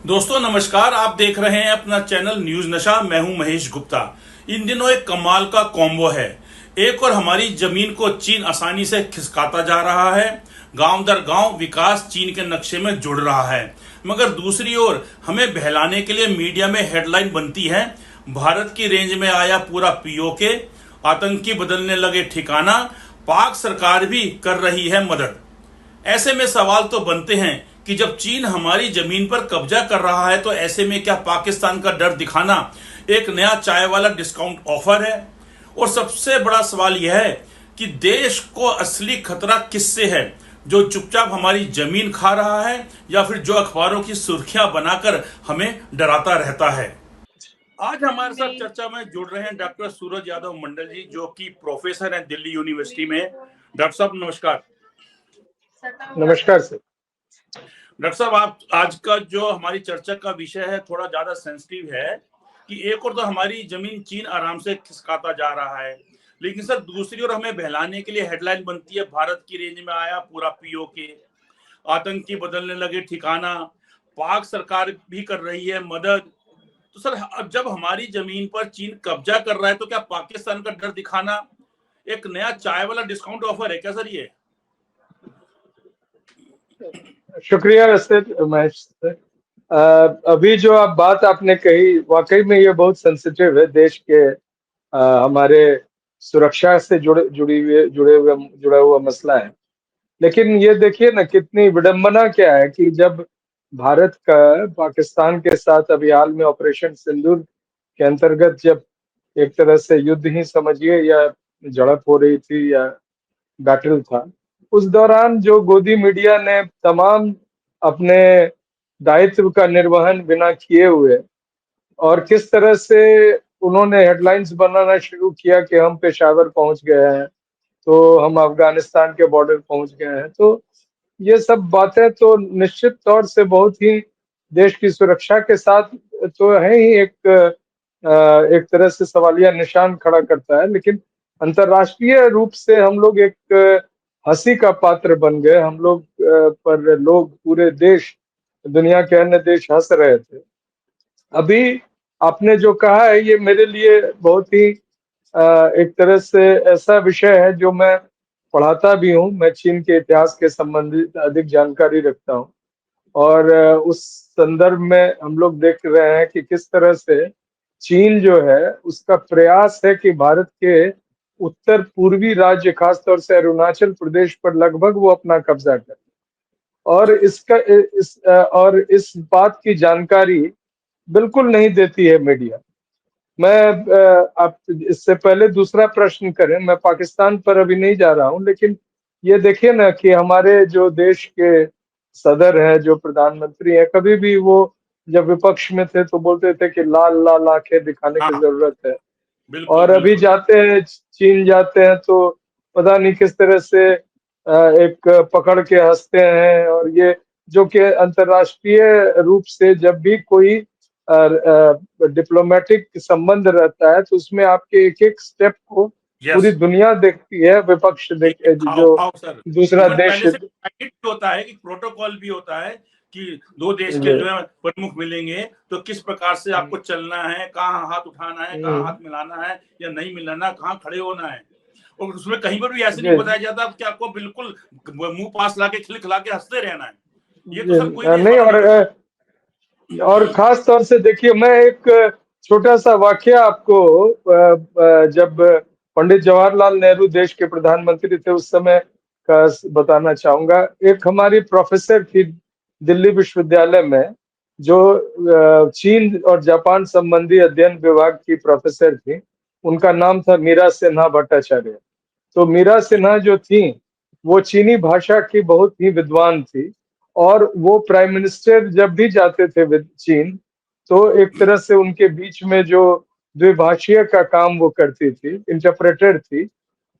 दोस्तों नमस्कार। आप देख रहे हैं अपना चैनल न्यूज नशा। मैं हूं महेश गुप्ता। इन दिनों एक कमाल का कॉम्बो है। एक और हमारी जमीन को चीन आसानी से खिसकाता जा रहा है। गांव दर गांव विकास चीन के नक्शे में जुड़ रहा है, मगर दूसरी ओर हमें बहलाने के लिए मीडिया में हेडलाइन बनती है, भारत की रेंज में आया पूरा पीओके, आतंकी बदलने लगे ठिकाना, पाक सरकार भी कर रही है मदद। ऐसे में सवाल तो बनते हैं कि जब चीन हमारी जमीन पर कब्जा कर रहा है तो ऐसे में क्या पाकिस्तान का डर दिखाना एक नया चाय वाला डिस्काउंट ऑफर है? और सबसे बड़ा सवाल यह है कि देश को असली खतरा किससे है, जो चुपचाप हमारी जमीन खा रहा है या फिर जो अखबारों की सुर्खियां बनाकर हमें डराता रहता है? आज हमारे साथ चर्चा में जुड़ रहे हैं डॉक्टर सूरज यादव मंडल जी, जो कि प्रोफेसर हैं दिल्ली यूनिवर्सिटी में। डॉक्टर साहब नमस्कार। नमस्कार सर। डॉक्टर साहब, आप आज का जो हमारी चर्चा का विषय है थोड़ा ज्यादा सेंसिटिव है कि एक और तो हमारी जमीन चीन आराम से खिसकाता जा रहा है, लेकिन सर दूसरी ओर हमें बहलाने के लिए हेडलाइन बनती है, भारत की रेंज में आया पूरा पीओके, आतंकी बदलने लगे ठिकाना, पाक सरकार भी कर रही है मदद। तो सर अब जब हमारी जमीन पर चीन कब्जा कर रहा है तो क्या पाकिस्तान का डर दिखाना एक नया चाय वाला डिस्काउंट ऑफर है क्या सर ये? शुक्रिया वैसे महेश सर। अभी जो आप बात आपने कही वाकई में ये बहुत सेंसिटिव है। देश के हमारे सुरक्षा से जुड़ा हुआ मसला है। लेकिन ये देखिए ना कितनी विडंबना क्या है कि जब भारत का पाकिस्तान के साथ अभी हाल में ऑपरेशन सिंदूर के अंतर्गत जब एक तरह से युद्ध ही समझिए या झड़प हो रही थी या बैटल था, उस दौरान जो गोदी मीडिया ने तमाम अपने दायित्व का निर्वहन बिना किए हुए और किस तरह से उन्होंने हेडलाइंस बनाना शुरू किया कि हम पेशावर पहुंच गए हैं, तो हम अफगानिस्तान के बॉर्डर पहुंच गए हैं, तो ये सब बातें तो निश्चित तौर से बहुत ही देश की सुरक्षा के साथ तो है ही एक तरह से सवालिया निशान खड़ा करता है। लेकिन अंतर्राष्ट्रीय रूप से हम लोग एक हंसी का पात्र बन गए। हम लोग पर लोग पूरे देश, दुनिया के अन्य देश हंस रहे थे। अभी आपने जो कहा है ये मेरे लिए बहुत ही एक तरह से ऐसा विषय है जो मैं पढ़ाता भी हूँ। मैं चीन के इतिहास के संबंधित अधिक जानकारी रखता हूँ और उस संदर्भ में हम लोग देख रहे हैं कि किस तरह से चीन जो है उसका प्रयास है कि भारत के उत्तर पूर्वी राज्य खासतौर से अरुणाचल प्रदेश पर लगभग वो अपना कब्जा करे। और और इस बात की जानकारी बिल्कुल नहीं देती है मीडिया। मैं आप इससे पहले दूसरा प्रश्न करें, मैं पाकिस्तान पर अभी नहीं जा रहा हूं, लेकिन ये देखिए ना कि हमारे जो देश के सदर हैं, जो प्रधानमंत्री हैं, कभी भी वो जब विपक्ष में थे तो बोलते थे कि लाल लाल आंखें दिखाने की हाँ, जरूरत है, बिल्कुल और अभी बिल्कुल। जाते हैं चीन जाते हैं तो पता नहीं किस तरह से एक पकड़ के हंसते हैं। और ये जो कि अंतर्राष्ट्रीय रूप से जब भी कोई डिप्लोमेटिक संबंध रहता है तो उसमें आपके एक एक स्टेप को यस। पूरी दुनिया देखती है, विपक्ष एक देख एक हाव जो भाव सर। दूसरा इवन देश। पहले से भी होता है कि प्रोटोकॉल भी होता है कि दो देश के जी। जो है प्रमुख मिलेंगे तो किस प्रकार से आपको चलना है, कहाँ हाथ उठाना है, कहाँ हम्म, हाथ मिलाना है या नहीं मिलाना, कहाँ खड़े होना है। और उसमें कहीं पर भी ऐसे नहीं जी बताया जाता कि आपको बिल्कुल मुंह पास लाके खिलखिला के हंसते रहना है। ये तो जी। सर कोई देश नहीं, वाला नहीं करता। और खास तौर से देखिए मैं एक छोटा सा वाकया आपको जब पंडित जवाहरलाल नेहरू देश के प्रधानमंत्री थे उस समय का बताना चाहूंगा। एक हमारी प्रोफेसर थी दिल्ली विश्वविद्यालय में जो चीन और जापान संबंधी अध्ययन विभाग की प्रोफेसर थी। उनका नाम था मीरा सिन्हा भट्टाचार्य। तो मीरा सिन्हा जो थी वो चीनी भाषा की बहुत ही विद्वान थी, और वो प्राइम मिनिस्टर जब भी जाते थे चीन तो एक तरह से उनके बीच में जो द्विभाषीय का काम वो करती थी, इंटरप्रेटर थी।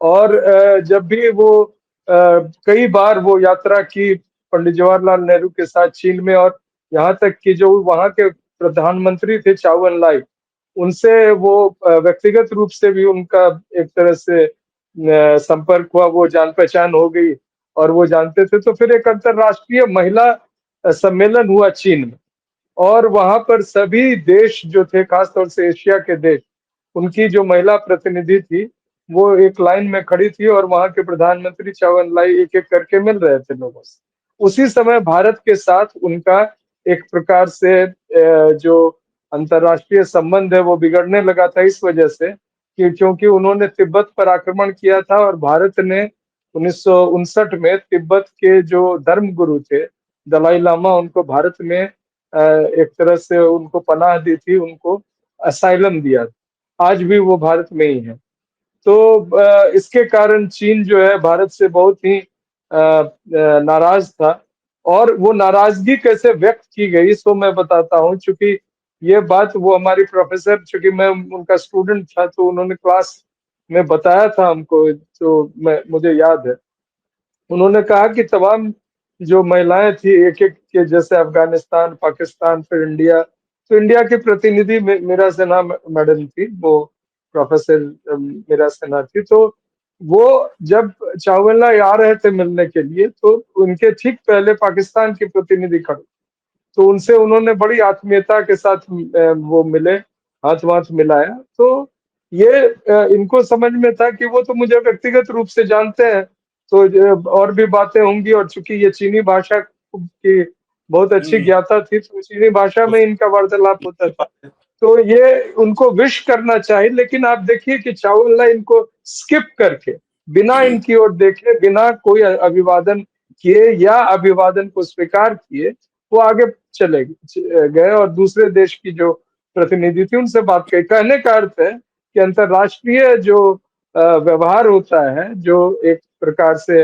और जब भी वो कई बार वो यात्रा की पंडित जवाहरलाल नेहरू के साथ चीन में, और यहाँ तक कि जो वहाँ के प्रधानमंत्री थे चाउ एन लाई, उनसे वो व्यक्तिगत रूप से भी उनका एक तरह से संपर्क हुआ, वो जान पहचान हो गई और वो जानते थे। तो फिर एक अंतरराष्ट्रीय महिला सम्मेलन हुआ चीन में, और वहां पर सभी देश जो थे, खासतौर से एशिया के देश, उनकी जो महिला प्रतिनिधि थी वो एक लाइन में खड़ी थी और वहां के प्रधानमंत्री चावन लाई एक एक करके मिल रहे थे लोगों से। उसी समय भारत के साथ उनका एक प्रकार से जो अंतर्राष्ट्रीय संबंध है वो बिगड़ने लगा था, इस वजह से कि क्योंकि उन्होंने तिब्बत पर आक्रमण किया था और भारत ने 1959 में तिब्बत के जो धर्म गुरु थे दलाई लामा, उनको भारत में एक तरह से उनको पनाह दी थी, उनको असाइलम दिया। आज भी वो भारत में ही है। तो इसके कारण चीन जो है भारत से बहुत ही नाराज था। और वो नाराजगी कैसे व्यक्त की गई इसको मैं बताता हूँ, चूंकि ये बात वो हमारी प्रोफेसर, चूंकि मैं उनका स्टूडेंट था तो उन्होंने क्लास में बताया था हमको, तो मुझे याद है। उन्होंने कहा कि तमाम जो महिलाएं थी एक एक के, जैसे अफगानिस्तान, पाकिस्तान, फिर इंडिया, तो इंडिया की प्रतिनिधि मीरा सिन्हा मैडम थी, वो प्रोफेसर मीरा सिन्हा थी। तो वो जब चावला आ रहे थे मिलने के लिए तो उनके ठीक पहले पाकिस्तान की प्रतिनिधि खड़े, तो उनसे उन्होंने बड़ी आत्मीयता के साथ वो मिले, हाथ वाथ मिलाया। तो ये इनको समझ में था कि वो तो मुझे व्यक्तिगत रूप से जानते हैं, तो और भी बातें होंगी। और चूंकि ये चीनी भाषा की बहुत अच्छी हम्म, ज्ञाता थी तो चीनी भाषा में उस इनका वार्तालाप होता उसकी था। बात है। तो ये उनको विश करना चाहिए, लेकिन आप देखिए कि चावला इनको स्किप करके, बिना इनकी ओर देखे, बिना कोई अभिवादन किए या अभिवादन को स्वीकार किए, वो आगे चले गए और दूसरे देश की जो प्रतिनिधि थी उनसे बात कही। कहने का अर्थ है कि अंतरराष्ट्रीय जो व्यवहार होता है, जो एक प्रकार से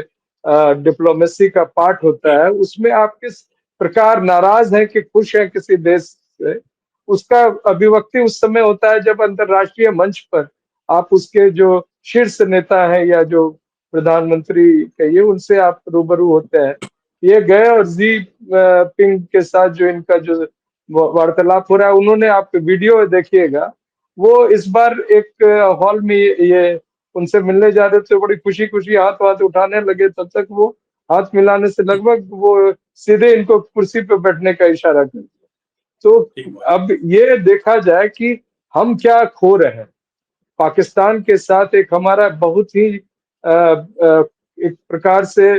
डिप्लोमेसी का पार्ट होता है, उसमें आप किस प्रकार नाराज हैं कि खुश हैं किसी देश से, उसका अभिव्यक्ति उस समय होता है जब अंतरराष्ट्रीय मंच पर आप उसके जो शीर्ष नेता हैं या जो प्रधानमंत्री कहिए उनसे आप रूबरू होते हैं। ये गए और जी पिंग के साथ जो इनका जो वार्तालाप हो रहा है, उन्होंने, आप वीडियो देखिएगा, वो इस बार एक हॉल में ये उनसे मिलने जा रहे थे, बड़ी खुशी खुशी हाथ वाथ उठाने लगे, तब तक वो हाथ मिलाने से लगभग वो सीधे इनको कुर्सी पे बैठने का इशारा कर दिया। तो ठीक बात। अब ये देखा जाए कि हम क्या खो रहे हैं। पाकिस्तान के साथ एक हमारा बहुत ही एक प्रकार से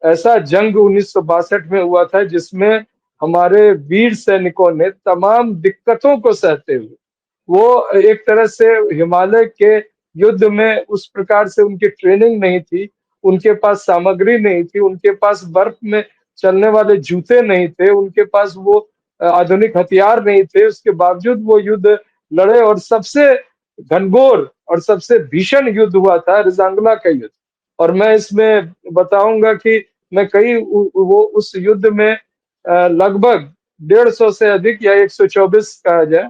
ऐसा जंग 1962 में हुआ था जिसमें हमारे वीर सैनिकों ने तमाम दिक्कतों को सहते हुए, वो एक तरह से हिमालय के युद्ध में उस प्रकार से उनकी ट्रेनिंग नहीं थी, उनके पास सामग्री नहीं थी, उनके पास बर्फ में चलने वाले जूते नहीं थे, उनके पास वो आधुनिक हथियार नहीं थे, उसके बावजूद वो युद्ध लड़े। और सबसे घनघोर और सबसे भीषण युद्ध हुआ था रिजांगला का युद्ध। और मैं इसमें बताऊंगा कि मैं कई वो उस युद्ध में लगभग 150 से अधिक या 124 कहा जाए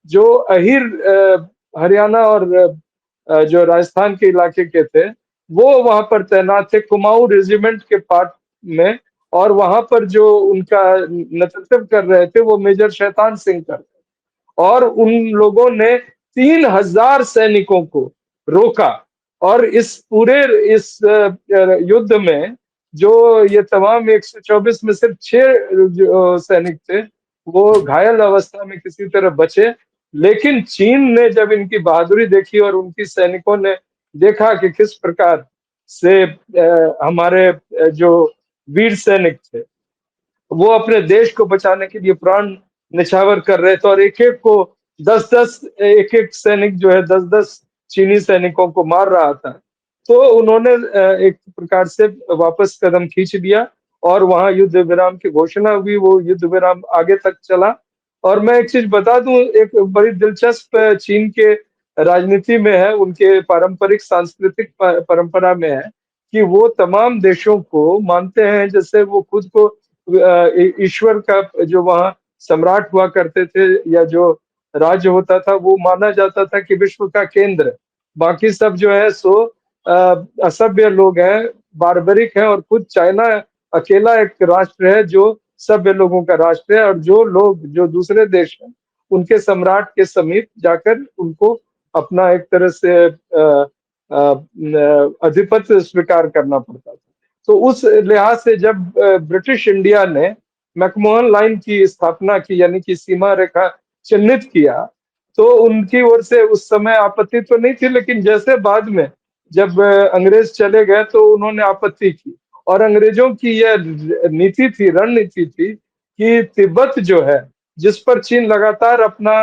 जो अहिर हरियाणा और जो राजस्थान के इलाके के थे, वो वहां पर तैनात थे कुमाऊं रेजिमेंट के पार्ट में। और वहां पर जो उनका नेतृत्व कर रहे थे वो मेजर शैतान सिंह कर, और उन लोगों ने 3,000 सैनिकों को रोका। और इस पूरे इस युद्ध में जो ये तमाम 124 में सिर्फ 6 जो सैनिक थे वो घायल अवस्था में किसी तरह बचे। लेकिन चीन ने जब इनकी बहादुरी देखी और उनकी सैनिकों ने देखा कि किस प्रकार से हमारे जो वीर सैनिक थे वो अपने देश को बचाने के लिए प्राण निछावर कर रहे थे, और एक एक को 10-10, एक एक सैनिक जो है 10-10 चीनी सैनिकों को मार रहा था। तो उन्होंने एक प्रकार से वापस कदम खींच लिया और वहां युद्ध विराम की घोषणा हुई। वो युद्ध विराम आगे तक चला। और मैं एक चीज बता दूं, एक बड़ी दिलचस्प चीन के राजनीति में है, उनके पारंपरिक सांस्कृतिक परंपरा में है कि वो तमाम देशों को मानते हैं, जैसे वो खुद को ईश्वर का, जो वहाँ सम्राट हुआ करते थे या जो राज्य होता था वो माना जाता था कि विश्व का केंद्र, बाकी सब जो है सो असभ्य लोग हैं, बारबरिक हैं। और खुद चाइना अकेला एक राष्ट्र है जो सभ्य लोगों का राष्ट्र है, और जो लोग जो दूसरे देश हैं उनके सम्राट के समीप जाकर उनको अपना एक तरह से अधिपत्य स्वीकार करना पड़ता था। तो उस लिहाज से जब ब्रिटिश इंडिया ने मैकमोहन लाइन की स्थापना की, यानी कि सीमा रेखा चिन्हित किया, तो उनकी ओर से उस समय आपत्ति तो नहीं थी, लेकिन जैसे बाद में जब अंग्रेज चले गए तो उन्होंने आपत्ति की। और अंग्रेजों की यह नीति थी, रणनीति थी कि तिब्बत जो है, जिस पर चीन लगातार अपना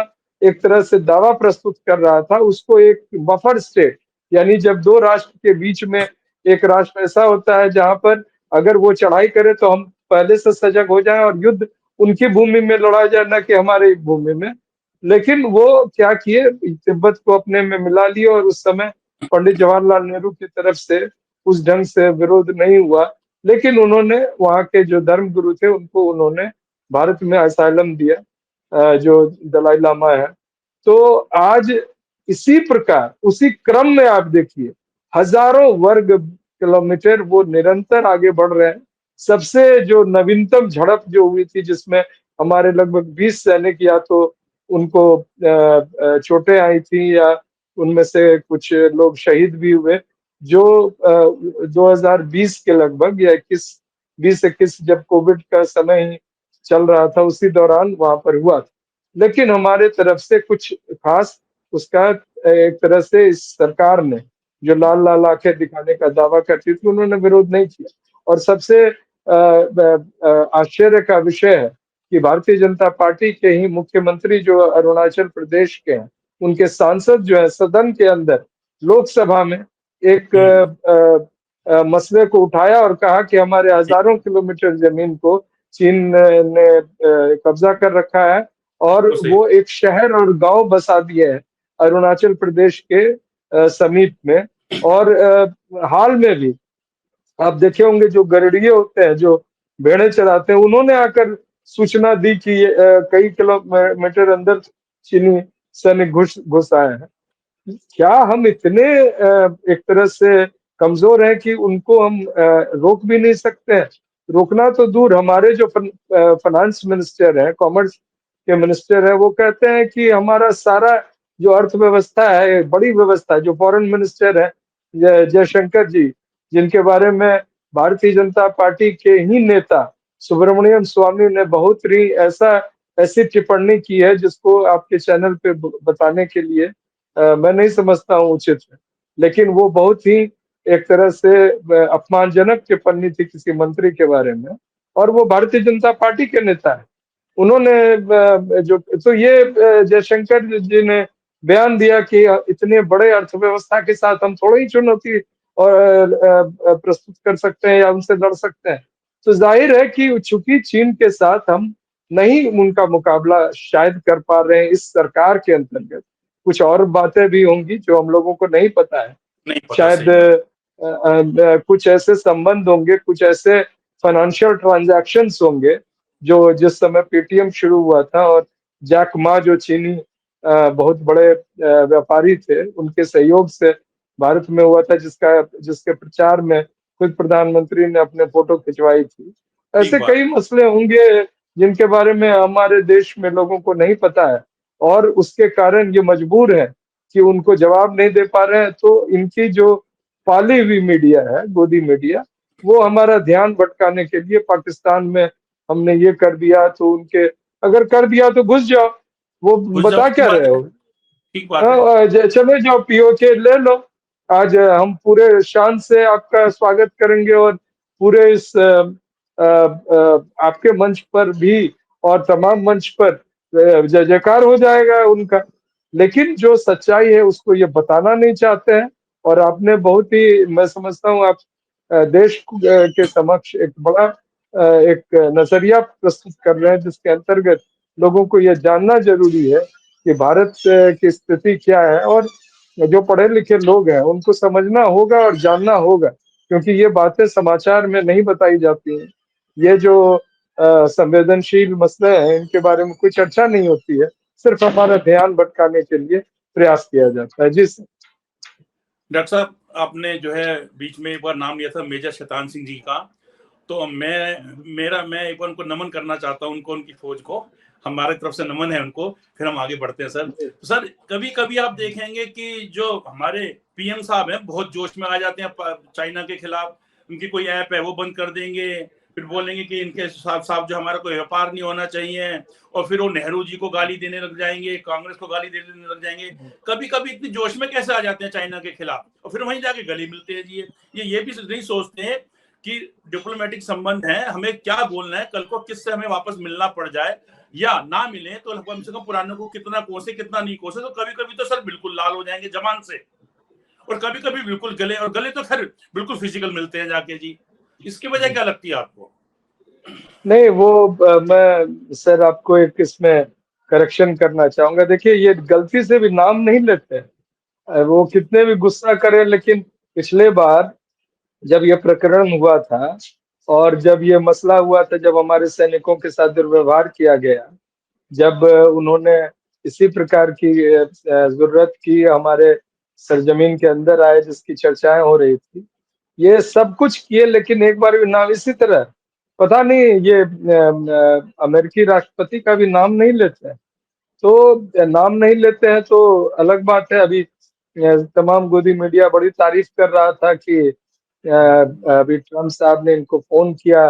एक तरह से दावा प्रस्तुत कर रहा था, उसको एक बफर स्टेट, यानी जब दो राष्ट्र के बीच में एक राष्ट्र ऐसा होता है जहां पर अगर वो चढ़ाई करे तो हम पहले से सजग हो जाएं और युद्ध उनकी भूमि में लड़ा जाए, न कि हमारे भूमि में। लेकिन वो क्या किए, तिब्बत को अपने में मिला लिए, और उस समय पंडित जवाहरलाल नेहरू की तरफ से उस ढंग से विरोध नहीं हुआ। लेकिन उन्होंने वहां के जो धर्म गुरु थे उनको उन्होंने भारत में असाइलम दिया, जो दलाई लामा है। तो आज इसी प्रकार उसी क्रम में आप देखिए, हजारों वर्ग किलोमीटर वो निरंतर आगे बढ़ रहे हैं। सबसे जो नवीनतम झड़प जो हुई थी, जिसमें हमारे लगभग 20 सैनिक या तो उनको चोटें आई थी, या उनमें से कुछ लोग शहीद भी हुए, जो 2020 के लगभग, या 2021, जब कोविड का समय ही चल रहा था, उसी दौरान वहां पर हुआ था। लेकिन हमारे तरफ से कुछ खास उसका एक तरह से इस सरकार ने, जो लाल लाल आंखें दिखाने का दावा करती थी, उन्होंने विरोध नहीं किया। और सबसे आश्चर्य का विषय है कि भारतीय जनता पार्टी के ही मुख्यमंत्री जो अरुणाचल प्रदेश के हैं, उनके सांसद जो है सदन के अंदर, लोकसभा में एक मसले को उठाया और कहा कि हमारे हजारों किलोमीटर जमीन को चीन ने कब्जा कर रखा है, और बिल्कुल सही। वो एक शहर और गांव बसा दिए है अरुणाचल प्रदेश के समीप में। और हाल में भी आप देखे होंगे, जो गरड़िए होते हैं, जो भेड़े चराते हैं, उन्होंने आकर सूचना दी कि कई किलोमीटर अंदर चीनी सैनिक घुस घुस आए हैं। क्या हम इतने एक तरह से कमजोर हैं कि उनको हम रोक भी नहीं सकते हैं? रोकना तो दूर, हमारे जो फाइनेंस मिनिस्टर है, कॉमर्स के मिनिस्टर है, वो कहते हैं कि हमारा सारा जो अर्थव्यवस्था है, बड़ी व्यवस्था, जो फॉरेन मिनिस्टर है जयशंकर जी, जिनके बारे में भारतीय जनता पार्टी के ही नेता सुब्रमण्यम स्वामी ने बहुत ही ऐसी टिप्पणी की है, जिसको आपके चैनल पे बताने के लिए मैं नहीं समझता हूँ उचित है। लेकिन वो बहुत ही एक तरह से अपमानजनक टिप्पणी थी किसी मंत्री के बारे में, और वो भारतीय जनता पार्टी के नेता है। उन्होंने जो तो ये जयशंकर जी ने बयान दिया कि इतने बड़े अर्थव्यवस्था के साथ हम थोड़ा ही चुनौती और प्रस्तुत कर सकते हैं या उनसे लड़ सकते हैं। तो जाहिर है कि चूंकि चीन के साथ हम नहीं उनका मुकाबला शायद कर पा रहे हैं इस सरकार के अंतर्गत, कुछ और बातें भी होंगी जो हम लोगों को नहीं पता है। नहीं पता, शायद सही बात। कुछ ऐसे संबंध होंगे, कुछ ऐसे फाइनेंशियल ट्रांजैक्शंस होंगे, जो जिस समय पेटीएम शुरू हुआ था और जैक मा जो चीनी बहुत बड़े व्यापारी थे, उनके सहयोग से भारत में हुआ था, जिसके प्रचार में खुद प्रधानमंत्री ने अपने फोटो खिंचवाई थी। ठीक ऐसे बात कई है। मसले होंगे जिनके बारे में हमारे देश में लोगों को नहीं पता है, और उसके कारण ये मजबूर है कि उनको जवाब नहीं दे पा रहे हैं। तो इनकी जो पाली हुई मीडिया है, गोदी मीडिया, वो हमारा ध्यान भटकाने के लिए, पाकिस्तान में हमने ये कर दिया तो उनके, अगर कर दिया तो घुस जाओ, वो कुछ बता जब ठीक क्या बात रहे है। हो? ठीक बात है। चले जाओ, पीओके ले लो। आज हम पूरे शान से आपका स्वागत करेंगे, और पूरे इस आपके मंच पर भी और तमाम मंच पर जय जयकार हो जाएगा उनका। लेकिन जो सच्चाई है उसको ये बताना नहीं चाहते हैं। और आपने बहुत ही, मैं समझता हूँ आप देश के समक्ष एक बड़ा एक नजरिया प्रस्तुत कर रहे हैं, जिसके अंतर्गत लोगों को यह जानना जरूरी है कि भारत की स्थिति क्या है, और जो पढ़े लिखे लोग हैं उनको समझना होगा और जानना होगा, क्योंकि ये बातें समाचार में नहीं बताई जाती हैं। ये जो संवेदनशील मसले हैं, इनके बारे में कोई चर्चा नहीं होती है, सिर्फ हमारा ध्यान भटकाने के लिए प्रयास किया जाता है। जी सर। डॉक्टर साहब, आपने जो है बीच में एक बार नाम लिया था मेजर शैतान सिंह जी का, तो मैं एक बार उनको नमन करना चाहता हूँ, उनको, उनकी फौज को हमारे तरफ से नमन है उनको। फिर हम आगे बढ़ते हैं सर। तो सर, कभी कभी आप देखेंगे कि जो हमारे पीएम साहब हैं बहुत जोश में आ जाते हैं चाइना के खिलाफ। उनकी कोई ऐप है वो बंद कर देंगे, फिर बोलेंगे कि इनके साथ साथ जो हमारा कोई व्यापार नहीं होना चाहिए, और फिर वो नेहरू जी को गाली देने लग जाएंगे, कांग्रेस को गाली देने लग जाएंगे। कभी कभी इतनी जोश में कैसे आ जाते हैं चाइना के खिलाफ, और फिर वहीं जाके गले मिलते हैं जी। ये भी नहीं सोचते हैं कि डिप्लोमेटिक संबंध है, हमें क्या बोलना है, कल को किससे हमें वापस मिलना पड़ जाए या ना मिले तो कम से कम पुराने को कितना कोसे कितना नहीं कोसे। तो कभी कभी तो सर बिल्कुल लाल हो जाएंगे जबान से, और कभी कभी बिल्कुल गले, और गले तो खैर बिल्कुल फिजिकल मिलते हैं जाके जी। इसकी वजह क्या लगती है आपको? नहीं वो मैं सर आपको एक इसमें करेक्शन करना चाहूंगा। देखिए ये गलती से भी नाम नहीं लेते हैं। वो कितने भी गुस्सा करें, लेकिन पिछले बार जब ये प्रकरण हुआ था और जब ये मसला हुआ था, जब हमारे सैनिकों के साथ दुर्व्यवहार किया गया, जब उन्होंने इसी प्रकार की जरूरत की, हमारे सरजमीन के अंदर आए जिसकी चर्चाएं हो रही थी, ये सब कुछ किए, लेकिन एक बार भी नाम, इसी तरह पता नहीं ये अमेरिकी राष्ट्रपति का भी नाम नहीं लेते हैं। तो नाम नहीं लेते हैं तो अलग बात है। अभी तमाम गोदी मीडिया बड़ी तारीफ कर रहा था कि अभी ट्रम्प साहब ने इनको फोन किया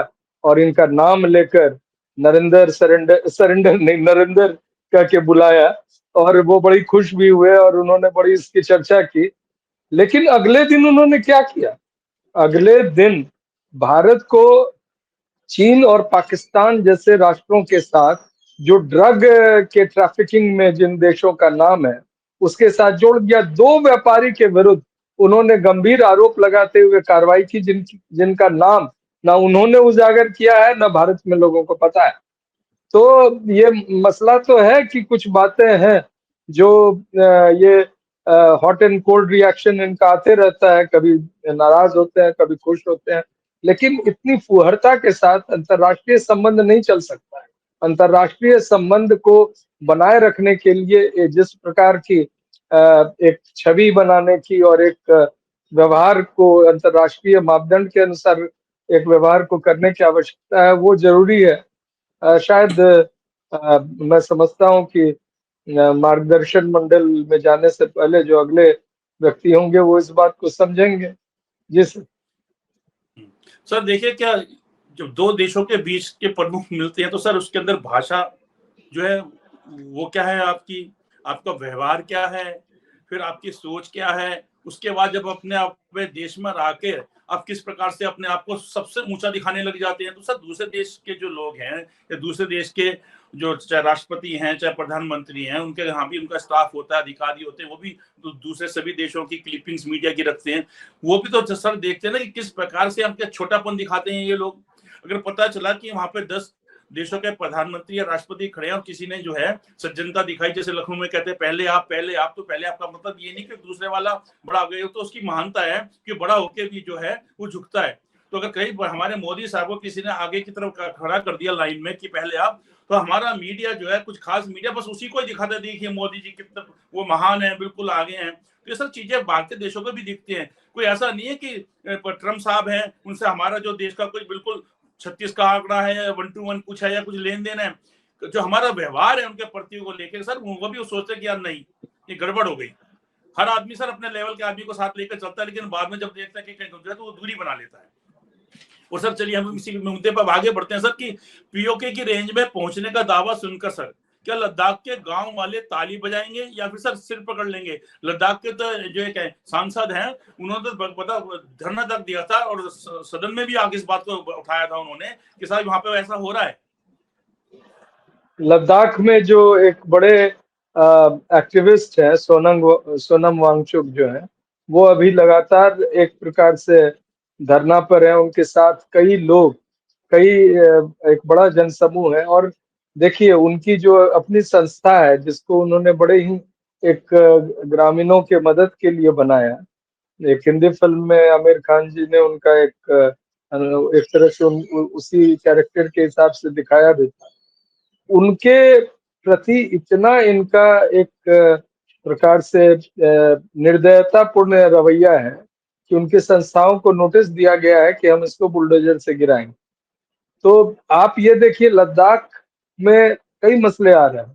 और इनका नाम लेकर नरेंद्र सरेंडर सरेंडर नहीं नरेंद्र कह के बुलाया, और वो बड़ी खुश भी हुए और उन्होंने बड़ी इसकी चर्चा की। लेकिन अगले दिन उन्होंने क्या किया? अगले दिन भारत को चीन और पाकिस्तान जैसे राष्ट्रों के साथ, जो ड्रग के ट्रैफिकिंग में जिन देशों का नाम है, उसके साथ जोड़ दिया। दो व्यापारी के विरुद्ध उन्होंने गंभीर आरोप लगाते हुए कार्रवाई की, जिनका नाम ना उन्होंने उजागर किया है, ना भारत में लोगों को पता है। तो ये मसला तो है कि कुछ बातें हैं जो ये हॉट एंड कोल्ड रिएक्शन इनका आते रहता है, कभी नाराज होते हैं, कभी खुश होते हैं, लेकिन इतनी फुहरता के साथ अंतर्राष्ट्रीय संबंध नहीं चल सकता है। अंतर्राष्ट्रीय संबंध को बनाए रखने के लिए जिस प्रकार की एक छवि बनाने की और एक व्यवहार को अंतर्राष्ट्रीय मापदंड के अनुसार एक व्यवहार को करने की आवश्यकता है, वो जरूरी है। शायद मैं समझता हूँ कि मार्गदर्शन मंडल में जाने से पहले जो अगले व्यक्ति होंगे वो इस बात को समझेंगे। जी सर। सर देखिए, क्या जब दो देशों के बीच के प्रमुख मिलते हैं तो सर उसके अंदर भाषा जो है वो क्या है, आपकी आपका व्यवहार क्या है, फिर आपकी सोच क्या है, उसके बाद जब अपने अपने देश में आके आप किस प्रकार से अपने आप को सबसे ऊंचा दिखाने लग जाते हैं, तो सर दूसरे देश के जो लोग हैं या दूसरे देश के जो चाहे राष्ट्रपति हैं चाहे प्रधानमंत्री हैं, उनके यहाँ भी उनका स्टाफ होता है, अधिकारी होते हैं, वो भी दूसरे सभी देशों की क्लिपिंग्स मीडिया की रखते हैं। वो भी तो सर देखते हैं ना कि किस प्रकार से हम क्या छोटापन दिखाते हैं ये लोग। अगर पता चला कि वहां पे 10 देशों के प्रधानमंत्री या राष्ट्रपति खड़े हैं और किसी ने जो है सज्जनता दिखाई, जैसे लखनऊ में कहते हैं पहले आप पहले आप, तो पहले आपका मतलब ये नहीं कि दूसरे वाला बड़ा हो गया, तो उसकी महानता है कि बड़ा होकर भी जो है वो झुकता है। तो अगर कहीं हमारे मोदी साहब को किसी ने आगे की तरफ खड़ा कर दिया लाइन में कि पहले आप, तो हमारा मीडिया जो है, कुछ खास मीडिया बस उसी को ही दिखाता है, देखिए मोदी जी कितना वो महान है, बिल्कुल आगे हैं। तो ये सब चीजें बाहर के देशों को भी दिखती हैं। कोई ऐसा नहीं है कि ट्रम्प साहब हैं उनसे हमारा जो देश का कोई बिल्कुल 36 का आंकड़ा है या 1 to 1 कुछ है या कुछ लेन देन है। जो हमारा व्यवहार है उनके प्रति को लेकर सर वो भी सोचते कि यार नहीं, ये गड़बड़ हो गई। हर आदमी सर अपने लेवल के आदमी को साथ लेकर चलता है, लेकिन बाद में जब देखता है कि कहीं गुजरा तो वो दूरी बना लेता है। और सर चलिए हम इसी मुद्दे पर आगे बढ़ते हैं सर कि पीओके की रेंज में पहुंचने का दावा सुनकर सर क्या लद्दाख के गांव वाले ताली बजाएंगे या फिर सर सिर पकड़ लेंगे? लद्दाख के तो जो एक सांसद हैं उन्होंने तो पता धरना तक दिया था और सदन में भी आगे इस बात को उठाया था उन्होंने कि साहब वहां पे ऐसा हो रहा है। लद्दाख में जो एक बड़े एक्टिविस्ट है सोनम वांगचुक जो है, वो अभी लगातार एक प्रकार से धरना पर है। उनके साथ कई लोग, कई एक बड़ा जनसमूह है। और देखिए उनकी जो अपनी संस्था है जिसको उन्होंने बड़े ही एक ग्रामीणों के मदद के लिए बनाया। एक हिंदी फिल्म में आमिर खान जी ने उनका एक तरह से उसी कैरेक्टर के हिसाब से दिखाया भी था। उनके प्रति इतना इनका एक प्रकार से निर्दयतापूर्ण रवैया है कि उनकी संस्थाओं को नोटिस दिया गया है कि हम इसको बुलडोजर से गिराएंगे। तो आप ये देखिए लद्दाख में कई मसले आ रहे हैं,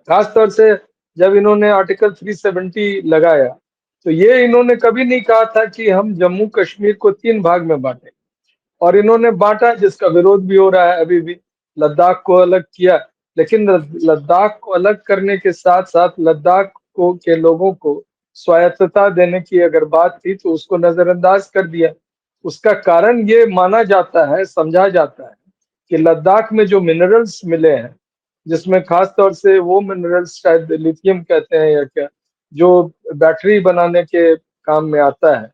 खासतौर से जब इन्होंने आर्टिकल 370 लगाया, तो ये इन्होंने कभी नहीं कहा था कि हम जम्मू कश्मीर को 3 भाग में बांटें। और इन्होंने बांटा, जिसका विरोध भी हो रहा है अभी भी। लद्दाख को अलग किया, लेकिन लद्दाख को अलग करने के साथ साथ लद्दाख को के लोगों को स्वायत्तता देने की अगर बात थी तो उसको नजरअंदाज कर दिया। उसका कारण ये माना जाता है, समझा जाता है कि लद्दाख में जो मिनरल्स मिले हैं, जिसमें खास तौर से वो मिनरल्स शायद लिथियम कहते हैं या क्या, जो बैटरी बनाने के काम में आता है,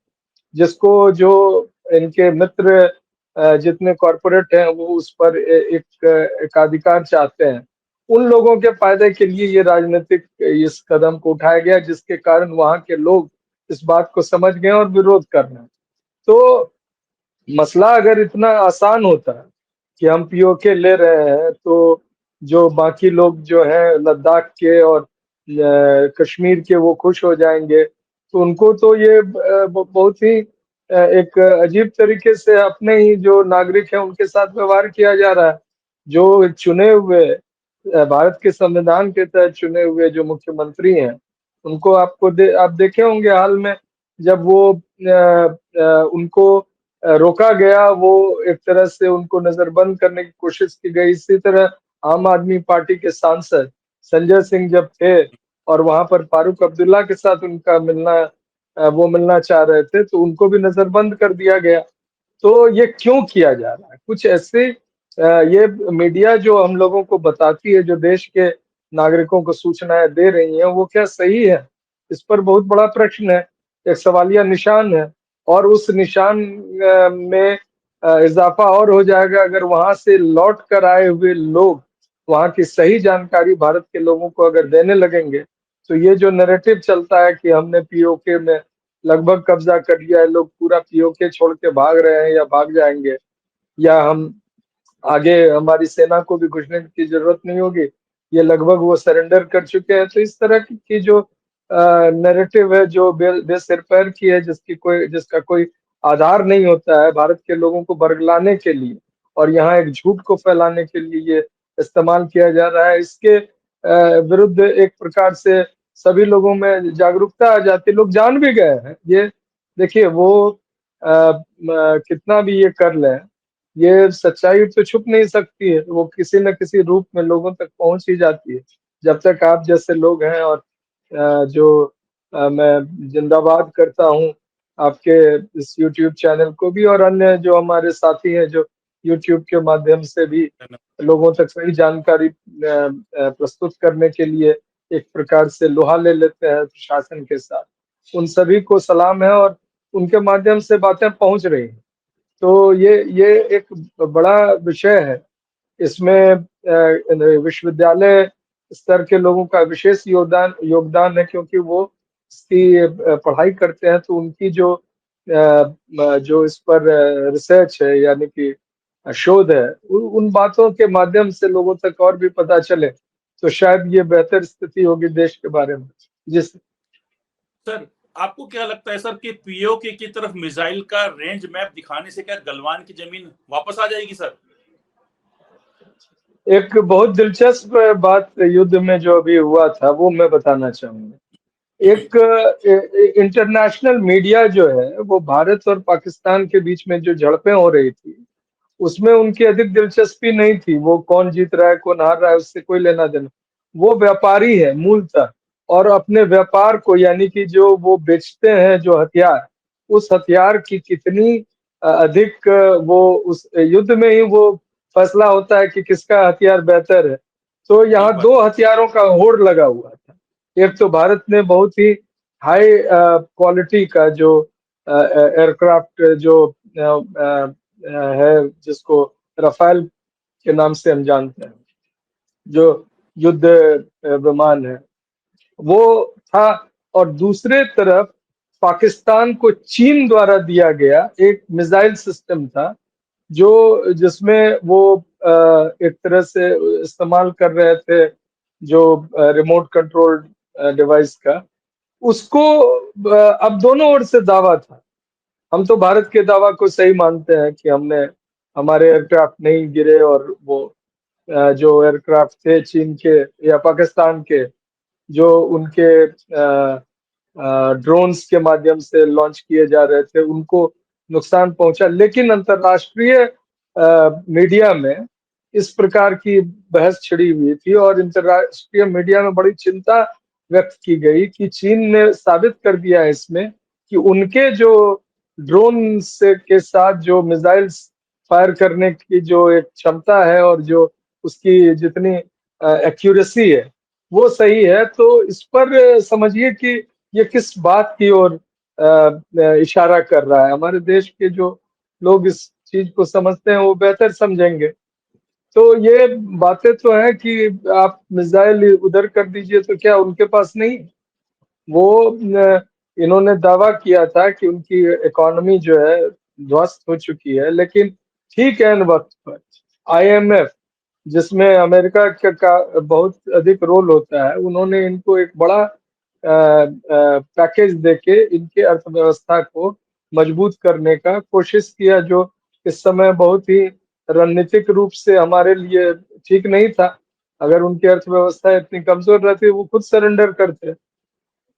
जिसको जो इनके मित्र जितने कॉरपोरेट हैं वो उस पर एकाधिकार चाहते हैं, उन लोगों के फायदे के लिए ये राजनीतिक इस कदम को उठाया गया, जिसके कारण वहां के लोग इस बात को समझ गए और विरोध कर रहे हैं। तो मसला अगर इतना आसान होता कि हम पीओके ले रहे हैं तो जो बाकी लोग जो है लद्दाख के और कश्मीर के वो खुश हो जाएंगे, तो उनको तो ये बहुत ही एक अजीब तरीके से अपने ही जो नागरिक हैं उनके साथ व्यवहार किया जा रहा है। जो चुने हुए भारत के संविधान के तहत चुने हुए जो मुख्यमंत्री हैं, उनको आप देखे होंगे हाल में, जब वो उनको रोका गया, वो एक तरह से उनको नजरबंद करने की कोशिश की गई। इसी तरह आम आदमी पार्टी के सांसद संजय सिंह जब थे और वहां पर फारूक अब्दुल्ला के साथ उनका मिलना, वो मिलना चाह रहे थे, तो उनको भी नजरबंद कर दिया गया। तो ये क्यों किया जा रहा है? कुछ ऐसे ये मीडिया जो हम लोगों को बताती है, जो देश के नागरिकों को सूचनाएं दे रही है, वो क्या सही है? इस पर बहुत बड़ा प्रश्न है, एक सवालिया निशान है। और उस निशान में इजाफा और हो जाएगा अगर वहां से लौट कर आए हुए लोग वहां की सही जानकारी भारत के लोगों को अगर देने लगेंगे। तो ये जो नैरेटिव चलता है कि हमने पीओके में लगभग कब्जा कर लिया है, लोग पूरा पीओके छोड़ के भाग रहे हैं या भाग जाएंगे, या हम आगे हमारी सेना को भी घुसने की जरूरत नहीं होगी, ये लगभग वो सरेंडर कर चुके हैं। तो इस तरह की जो नैरेटिव है, जो बेसिर पैर की है, जिसका कोई आधार नहीं होता है, भारत के लोगों को बरगलाने के लिए और यहाँ एक झूठ को फैलाने के लिए ये इस्तेमाल किया जा रहा है। इसके विरुद्ध एक प्रकार से सभी लोगों में जागरूकता आ जाती है, लोग जान भी गए हैं ये। देखिए वो कितना भी ये कर लें, ये सच्चाई तो छुप नहीं सकती है, वो किसी न किसी रूप में लोगों तक पहुंच ही जाती है। जब तक आप जैसे लोग हैं, और जो मैं जिंदाबाद करता हूँ आपके इस यूट्यूब चैनल को भी, और अन्य जो हमारे साथी हैं जो यूट्यूब के माध्यम से भी लोगों तक सही जानकारी प्रस्तुत करने के लिए एक प्रकार से लोहा ले लेते हैं प्रशासन के साथ, उन सभी को सलाम है और उनके माध्यम से बातें पहुंच रही हैं। तो ये एक बड़ा विषय है। इसमें विश्वविद्यालय स्तर के लोगों का विशेष योगदान योगदान है, क्योंकि वो इसकी पढ़ाई करते हैं, तो उनकी जो इस पर रिसर्च है, यानी कि शोध है, उन बातों के माध्यम से लोगों तक और भी पता चले, तो शायद ये बेहतर स्थिति होगी देश के बारे में। जिस सर, आपको क्या लगता है सर कि पीओके की तरफ मिसाइल का रेंज मैप दिखाने से क्या गलवान की जमीन वापस आ जाएगी सर? एक बहुत दिलचस्प बात युद्ध में जो अभी हुआ था वो मैं बताना चाहूंगा। एक इंटरनेशनल मीडिया जो है वो भारत और पाकिस्तान के बीच में जो झड़पें हो रही थी, उसमें उनकी अधिक दिलचस्पी नहीं थी। वो कौन जीत रहा है कौन हार रहा है उससे कोई लेना देना। वो व्यापारी है मूलतः, और अपने व्यापार को, यानी कि जो वो बेचते हैं जो हथियार, उस हथियार की कितनी अधिक वो उस युद्ध में ही वो फैसला होता है कि किसका हथियार बेहतर है। तो सही यहाँ बात। दो हथियारों का होड़ लगा हुआ था। एक तो भारत ने बहुत ही हाई क्वालिटी का जो एयरक्राफ्ट जो है, जिसको रफाल के नाम से हम जानते हैं, जो युद्ध विमान है, वो था। और दूसरे तरफ पाकिस्तान को चीन द्वारा दिया गया एक मिसाइल सिस्टम था, जो जिसमें वो एक तरह से इस्तेमाल कर रहे थे, जो रिमोट कंट्रोल डिवाइस का, उसको अब दोनों ओर से दावा था। हम तो भारत के दावा को सही मानते हैं कि हमने हमारे एयरक्राफ्ट नहीं गिरे, और वो जो एयरक्राफ्ट थे चीन के या पाकिस्तान के, जो उनके ड्रोन्स के माध्यम से लॉन्च किए जा रहे थे, उनको नुकसान पहुंचा। लेकिन अंतर्राष्ट्रीय मीडिया में इस प्रकार की बहस छिड़ी हुई थी और अंतर्राष्ट्रीय मीडिया में बड़ी चिंता व्यक्त की गई कि चीन ने साबित कर दिया है इसमें कि उनके जो ड्रोन से के साथ जो मिसाइल्स फायर करने की जो एक क्षमता है और जो उसकी जितनी एक्यूरेसी है वो सही है। तो इस पर समझिए कि ये किस बात की ओर इशारा कर रहा है। हमारे देश के जो लोग इस चीज को समझते हैं वो बेहतर समझेंगे। तो ये बातें तो है कि आप मिसाइल उधर कर दीजिए तो क्या उनके पास नहीं? वो इन्होंने दावा किया था कि उनकी इकोनॉमी जो है ध्वस्त हो चुकी है, लेकिन ठीक है, इन वक्त पर आईएमएफ जिसमें अमेरिका का बहुत अधिक रोल होता है, उन्होंने इनको एक बड़ा पैकेज देके इनके अर्थव्यवस्था को मजबूत करने का कोशिश किया, जो इस समय बहुत ही रणनीतिक रूप से हमारे लिए ठीक नहीं था। अगर उनकी अर्थव्यवस्था इतनी कमजोर रहती वो खुद सरेंडर करते,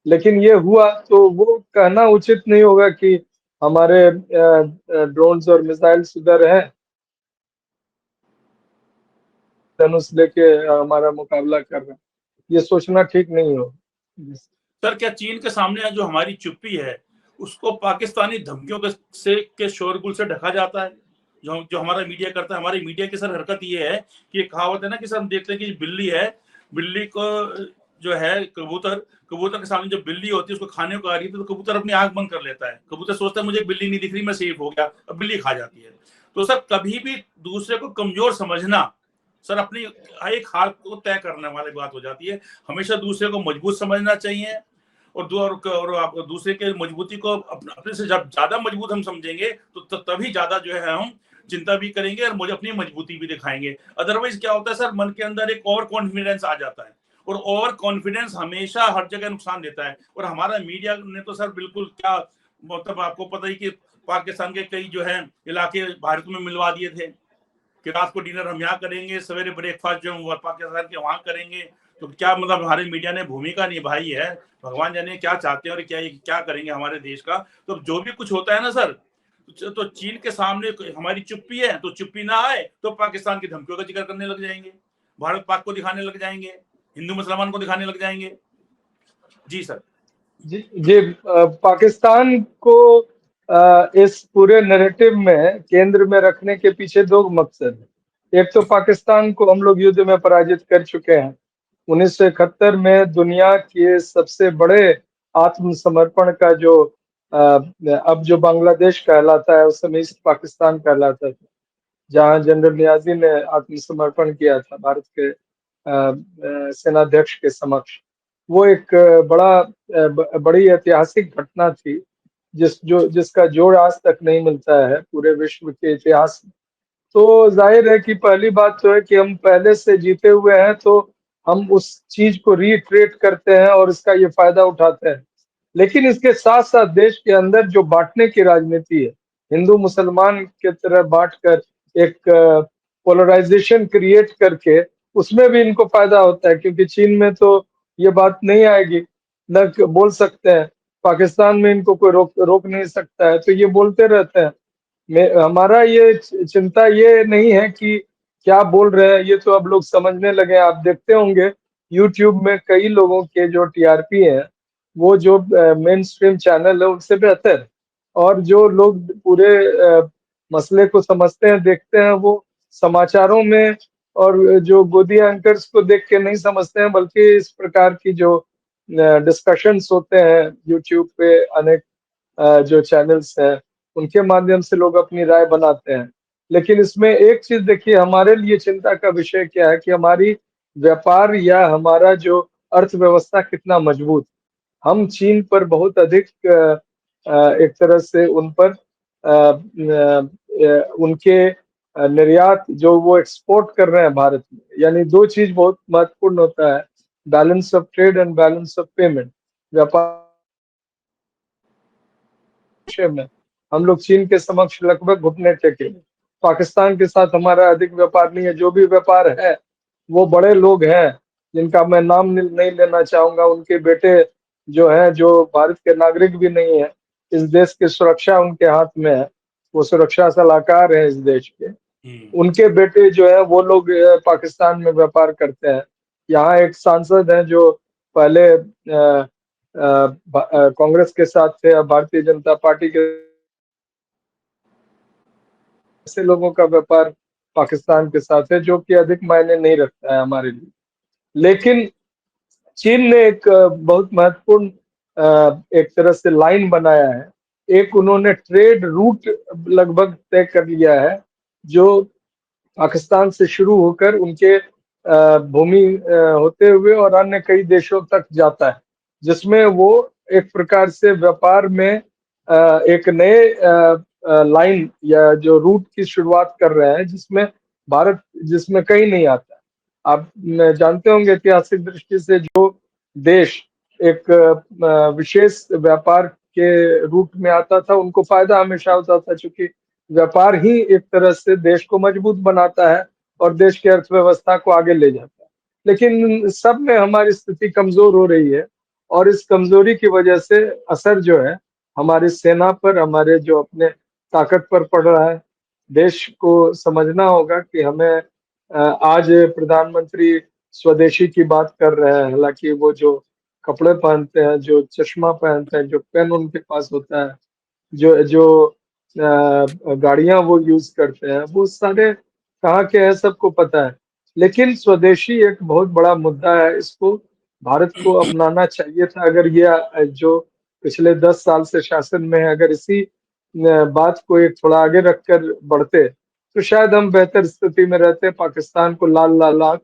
लेकिन ये हुआ तो वो कहना उचित नहीं होगा कि हमारे ड्रोन्स और मिसाइल्स उधर हैं, धनुष लेके हमारा मुकाबला कर रहे हैं। ये सोचना ठीक नहीं हो। सर, क्या चीन के सामने जो हमारी चुप्पी है उसको पाकिस्तानी धमकियों के शोरगुल से ढका जाता है, जो जो हमारा मीडिया करता है? हमारी मीडिया की सर हरकत ये है कि कहावत है ना कि सर, हम देखते हैं कि बिल्ली है, बिल्ली को जो है कबूतर कबूतर के सामने जो बिल्ली होती है उसको खाने को आ रही है तो कबूतर अपनी आंख बंद कर लेता है। कबूतर सोचता है मुझे बिल्ली नहीं दिख रही, मैं सेफ हो गया, अब बिल्ली खा जाती है। तो सर, कभी भी दूसरे को कमजोर समझना सर अपनी एक हार को तय करने वाली बात हो जाती है। हमेशा दूसरे को मजबूत समझना चाहिए और दूसरे के मजबूती को अपने से जब ज्यादा मजबूत हम समझेंगे तो तभी ज्यादा जो है हम चिंता भी करेंगे और मुझे अपनी मजबूती भी दिखाएंगे। अदरवाइज क्या होता है सर, मन के अंदर एक ओवर कॉन्फिडेंस आ जाता है और ओवर कॉन्फिडेंस हमेशा हर जगह नुकसान देता है। और हमारा मीडिया ने तो सर बिल्कुल क्या, मतलब आपको पता ही कि पाकिस्तान के कई जो है इलाके भारत में मिलवा दिए थे कि रात को डिनर हम यहाँ करेंगे, सवेरे ब्रेकफास्ट जो हम पाकिस्तान के वहां करेंगे। तो क्या मतलब हमारे मीडिया ने भूमिका निभाई है, भगवान जाने क्या चाहते हैं और क्या करेंगे हमारे देश का। तो जो भी कुछ होता है ना सर, तो चीन के सामने हमारी चुप्पी है तो चुप्पी ना आए तो पाकिस्तान की धमकियों का जिक्र करने लग जाएंगे, भारत पाक को दिखाने लग जाएंगे, हिंदू मुसलमान को दिखाने लग जाएंगे। जी सर। जी पाकिस्तान को इस पूरे नैरेटिव में केंद्र में रखने के पीछे दो मकसद है। एक तो पाकिस्तान को हम लोग युद्ध में पराजित कर चुके हैं। 1971 में दुनिया के सबसे बड़े आत्मसमर्पण का जो अब जो बांग्लादेश कहलाता है उस समय ईस्ट पाकिस्तान कहलाता था, जहां जनरल नियाजी ने आत्मसमर्पण किया था भारत के सेनाध्यक्ष के समक्ष। वो एक बड़ी ऐतिहासिक घटना थी जिसका जोड़ आज तक नहीं मिलता है पूरे विश्व के इतिहास में। तो जाहिर है कि पहली बात तो है कि हम पहले से जीते हुए हैं, तो हम उस चीज को रिट्रेट करते हैं और इसका ये फायदा उठाते हैं। लेकिन इसके साथ साथ देश के अंदर जो बांटने की राजनीति है, हिंदू मुसलमान के तरह बांटकर एक पोलराइजेशन क्रिएट करके, उसमें भी इनको फायदा होता है, क्योंकि चीन में तो ये बात नहीं आएगी, न बोल सकते हैं। पाकिस्तान में इनको कोई रोक नहीं सकता है, तो ये बोलते रहते हैं। हमारा ये चिंता ये नहीं है कि क्या बोल रहे हैं, ये तो अब लोग समझने लगे। आप देखते होंगे यूट्यूब में कई लोगों के जो टीआरपी है वो जो मेन स्ट्रीम चैनल है उनसे बेहतर है। और जो लोग पूरे मसले को समझते हैं, देखते हैं, वो समाचारों में और जो गोदी एंकर्स को देख के नहीं समझते हैं, बल्कि इस प्रकार की जो डिस्कशंस होते हैं यूट्यूब पे अनेक जो चैनल्स हैं उनके माध्यम से लोग अपनी राय बनाते हैं। लेकिन इसमें एक चीज देखिए, हमारे लिए चिंता का विषय क्या है कि हमारी व्यापार या हमारा जो अर्थव्यवस्था कितना मजबूत। हम चीन पर बहुत अधिक एक तरह से उन पर उनके निर्यात जो वो एक्सपोर्ट कर रहे हैं भारत में, यानी दो चीज बहुत महत्वपूर्ण होता है, balance of trade and balance of payment. व्यापार में हम लोग चीन के समक्ष लगभग घुटने टेके। पाकिस्तान के साथ हमारा अधिक व्यापार नहीं है, जो भी व्यापार है वो बड़े लोग हैं जिनका मैं नाम नहीं लेना चाहूंगा, उनके बेटे जो हैं, जो भारत के नागरिक भी नहीं है, इस देश की सुरक्षा उनके हाथ में है। वो सुरक्षा सलाहकार हैं इस देश के, हम्म। उनके बेटे जो है वो लोग पाकिस्तान में व्यापार करते हैं। यहाँ एक सांसद हैं जो पहले कांग्रेस के साथ थे, अब भारतीय जनता पार्टी के। ऐसे लोगों का व्यापार पाकिस्तान के साथ है जो कि अधिक मायने नहीं रखता है हमारे लिए। लेकिन चीन ने एक बहुत महत्वपूर्ण एक तरह से लाइन बनाया है। एक उन्होंने ट्रेड रूट लगभग तय कर लिया है जो पाकिस्तान से शुरू होकर उनके भूमि होते हुए और अन्य कई देशों तक जाता है, जिसमें वो एक प्रकार से व्यापार में एक नए लाइन या जो रूट की शुरुआत कर रहे हैं, जिसमें भारत जिसमें कहीं नहीं आता। आप जानते होंगे ऐतिहासिक दृष्टि से जो देश एक विशेष व्यापार के रूट में आता था उनको फायदा हमेशा होता था, क्योंकि व्यापार ही एक तरह से देश को मजबूत बनाता है और देश की अर्थव्यवस्था को आगे ले जाता है। लेकिन सब में हमारी स्थिति कमजोर हो रही है और इस कमजोरी की वजह से असर जो है हमारी सेना पर, हमारे जो अपने ताकत पर पड़ रहा है। देश को समझना होगा कि हमें आज प्रधानमंत्री स्वदेशी की बात कर रहे हैं, हालांकि वो जो कपड़े पहनते हैं, जो चश्मा पहनते हैं, जो पेन उनके पास होता है, जो जो गाड़ियां वो यूज करते हैं, वो सारे कहाँ के हैं सबको पता है। लेकिन स्वदेशी एक बहुत बड़ा मुद्दा है, इसको भारत को अपनाना चाहिए था। अगर ये जो पिछले 10 साल से शासन में है, अगर इसी बात को एक थोड़ा आगे रखकर बढ़ते तो शायद हम बेहतर स्थिति में रहते, पाकिस्तान को लाल लाल आंख,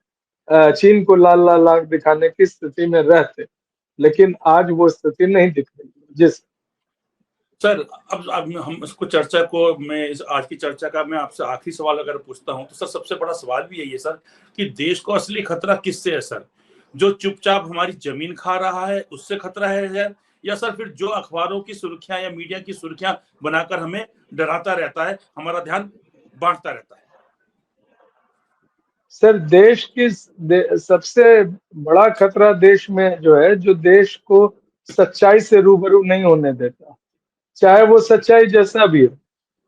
चीन को लाल लाल आंख दिखाने की स्थिति में रहते। लेकिन आज वो स्थिति नहीं दिख रही। जिस सर, अब हम इसको चर्चा को, मैं इस आज की चर्चा का मैं आपसे आखिरी सवाल अगर पूछता हूं तो सर सबसे बड़ा सवाल भी यही है सर कि देश को असली खतरा किससे है सर? जो चुपचाप हमारी जमीन खा रहा है उससे खतरा है, या सर फिर जो अखबारों की सुर्खियां या मीडिया की सुर्खियां बनाकर हमें डराता रहता है, हमारा ध्यान बांटता रहता है? सर देश की सबसे बड़ा खतरा देश में जो है, जो देश को सच्चाई से रूबरू नहीं होने देता, चाहे वो सच्चाई जैसा भी हो।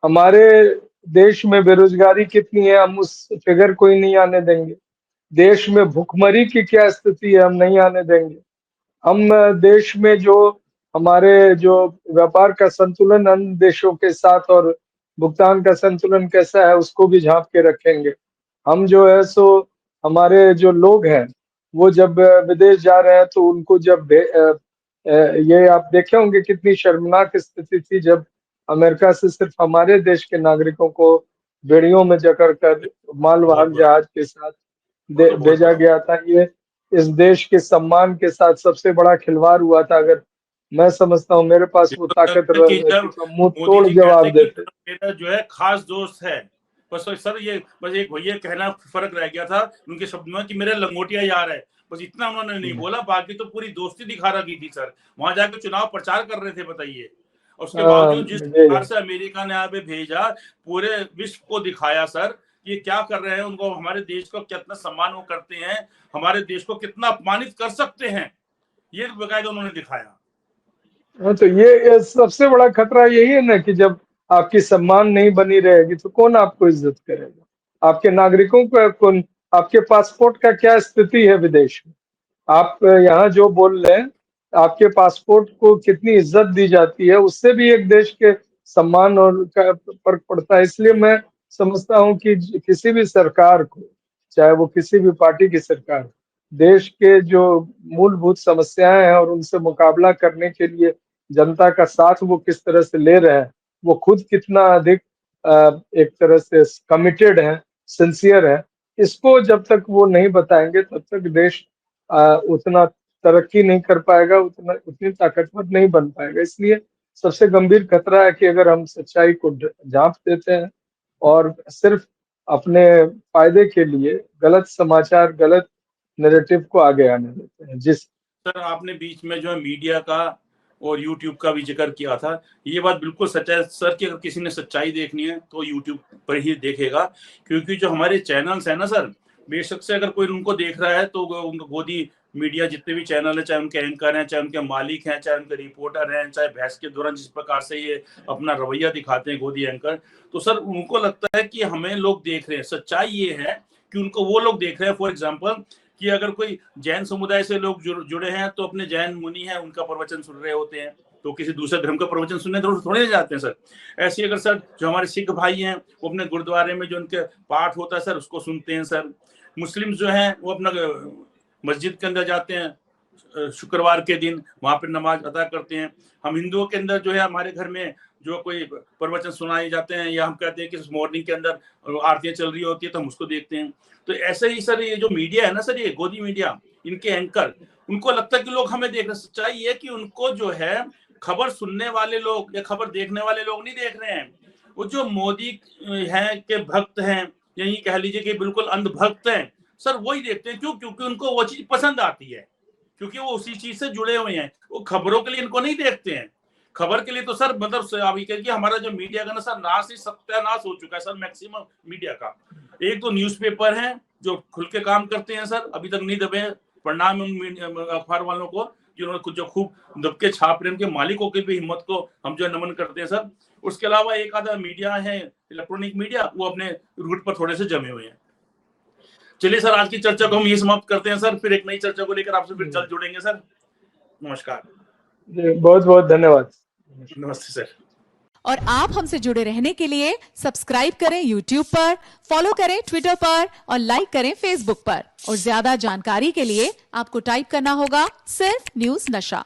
हमारे देश में बेरोजगारी कितनी है हम उस फिगर को ही नहीं आने देंगे। देश में भुखमरी की क्या स्थिति है हम नहीं आने देंगे। हम देश में जो हमारे जो व्यापार का संतुलन अन्य देशों के साथ और भुगतान का संतुलन कैसा है उसको भी झांक के रखेंगे। हम जो है सो हमारे जो लोग हैं वो जब विदेश जा रहे हैं तो उनको जब ये आप देखे होंगे कितनी शर्मनाक स्थिति थी जब अमेरिका से सिर्फ हमारे देश के नागरिकों को बेड़ियों में जकड़ कर बहुत मालवाहक बुरा। जहाज के साथ वो तो बहुत भेजा बुरा। गया था। ये इस देश के सम्मान के साथ सबसे बड़ा खिलवाड़ हुआ था। अगर मैं समझता हूँ मेरे पास वो ताकत कि रहती जब तो मुंह मोदी तोड़ जी कहते जवाब कि देते। मेरा जो है खास दोस्त है, बस सर ये बस एक भैया कहना फर्क रह गया था उनके शब्द में कि मेरा लंगोटिया यार है, बस इतना उन्होंने नहीं बोला, बाकी तो पूरी दोस्ती दिखा रखी थी सर। वहां जाकर चुनाव प्रचार कर रहे थे, बताइए। और उसके बावजूद जिस प्रकार से अमेरिका ने यहाँ पे भेजा, पूरे विश्व को दिखाया सर ये क्या कर रहे हैं, उनको हमारे देश को कितना सम्मान वो करते हैं, हमारे देश को कितना अपमानित कर सकते हैं, ये बकायदा उन्होंने दिखाया। हाँ, तो ये सबसे बड़ा खतरा यही है ना कि जब आपकी सम्मान नहीं बनी रहेगी तो कौन आपको इज्जत करेगा? आपके नागरिकों का कौन, आपके पासपोर्ट का क्या स्थिति है विदेश में? आप यहाँ जो बोल रहे हैं, आपके पासपोर्ट को कितनी इज्जत दी जाती है, उससे भी एक देश के सम्मान और का फर्क पड़ता है। इसलिए मैं समझता हूँ कि किसी भी सरकार को, चाहे वो किसी भी पार्टी की सरकार, देश के जो मूलभूत समस्याएं हैं और उनसे मुकाबला करने के लिए जनता का साथ वो किस तरह से ले रहे हैं, वो खुद कितना अधिक एक तरह से कमिटेड है, सिंसियर है, इसको जब तक वो नहीं बताएंगे तब तक देश उतना तरक्की नहीं कर पाएगा, उतनी ताकतवर नहीं बन पाएगा। इसलिए सबसे गंभीर खतरा है कि अगर हम सच्चाई को झांप देते हैं और सिर्फ अपने फायदे के लिए गलत समाचार, गलत नैरेटिव को आगे आने देते हैं। जिस सर आपने बीच में जो है मीडिया का और यूट्यूब का भी जिक्र किया था, ये बात बिल्कुल सच है सर कि अगर किसी ने सच्चाई देखनी है तो यूट्यूब पर ही देखेगा, क्योंकि जो हमारे चैनल्स हैं ना सर, बेशक से अगर कोई उनको देख रहा है तो उनको गोदी मीडिया जितने भी चैनल हैं, चाहे उनके एंकर हैं, चाहे उनके मालिक हैं, चाहे उनके रिपोर्टर हैं, चाहे बहस के दौरान जिस प्रकार से ये अपना रवैया दिखाते हैं गोदी एंकर, तो सर उनको लगता है कि हमें लोग देख रहे हैं। सच्चाई ये है कि उनको वो लोग देख रहे हैं। फॉर एग्जाम्पल कि अगर कोई जैन समुदाय से लोग जुड़े हैं तो अपने जैन मुनि हैं उनका प्रवचन सुन रहे होते हैं, तो किसी दूसरे धर्म का प्रवचन सुनने थोड़े जाते हैं सर। ऐसे अगर सर जो हमारे सिख भाई हैं वो अपने गुरुद्वारे में जो उनके पाठ होता है सर उसको सुनते हैं सर। मुस्लिम जो हैं वो अपना मस्जिद के अंदर जाते हैं शुक्रवार के दिन, वहां पर नमाज अदा करते हैं। हम हिंदुओं के अंदर जो है हमारे घर में जो कोई प्रवचन सुनाए जाते हैं या हम कहते हैं कि मॉर्निंग के अंदर आरतियां चल रही होती है तो हम उसको देखते हैं। तो ऐसे ही सर ये जो मीडिया है ना सर, ये गोदी मीडिया, इनके एंकर, उनको लगता है कि लोग हमें देख रहे हैं। सच्चाई ये कि उनको जो है खबर सुनने वाले लोग या खबर देखने वाले लोग नहीं देख रहे हैं। वो जो मोदी हैं के भक्त हैं, यही कह लीजिए कि बिल्कुल अंधभक्त हैं सर, वही देखते हैं। क्यों? क्योंकि उनको वो चीज पसंद आती है, क्योंकि वो उसी चीज से जुड़े हुए हैं। वो खबरों के लिए इनको नहीं देखते हैं। खबर के लिए तो सर मतलब आप ये कहिए कि हमारा जो मीडिया का ना सर नाश ही सत्यानाश हो चुका है सर, मैक्सिमम मीडिया का। एक तो न्यूज़पेपर हैं जो खुल के काम करते हैं सर, अभी तक नहीं दबे। प्रणाम उन अखबार वालों को जिन्होंने जो खूब दब के छाप रहे हैं, उनके मालिकों की भी हिम्मत को हम जो नमन करते हैं सर। उसके अलावा एक आधा मीडिया है, इलेक्ट्रॉनिक मीडिया, वो अपने रूट पर थोड़े से जमे हुए हैं। चलिए सर, आज की चर्चा को हम ये समाप्त करते हैं सर, फिर एक नई चर्चा को लेकर आपसे फिर जल्द जुड़ेंगे सर। नमस्कार। बहुत बहुत धन्यवाद। नमस्ते सर। और आप हमसे जुड़े रहने के लिए सब्सक्राइब करें YouTube पर, फॉलो करें Twitter पर और लाइक करें Facebook पर। और ज्यादा जानकारी के लिए आपको टाइप करना होगा सिर्फ न्यूज नशा।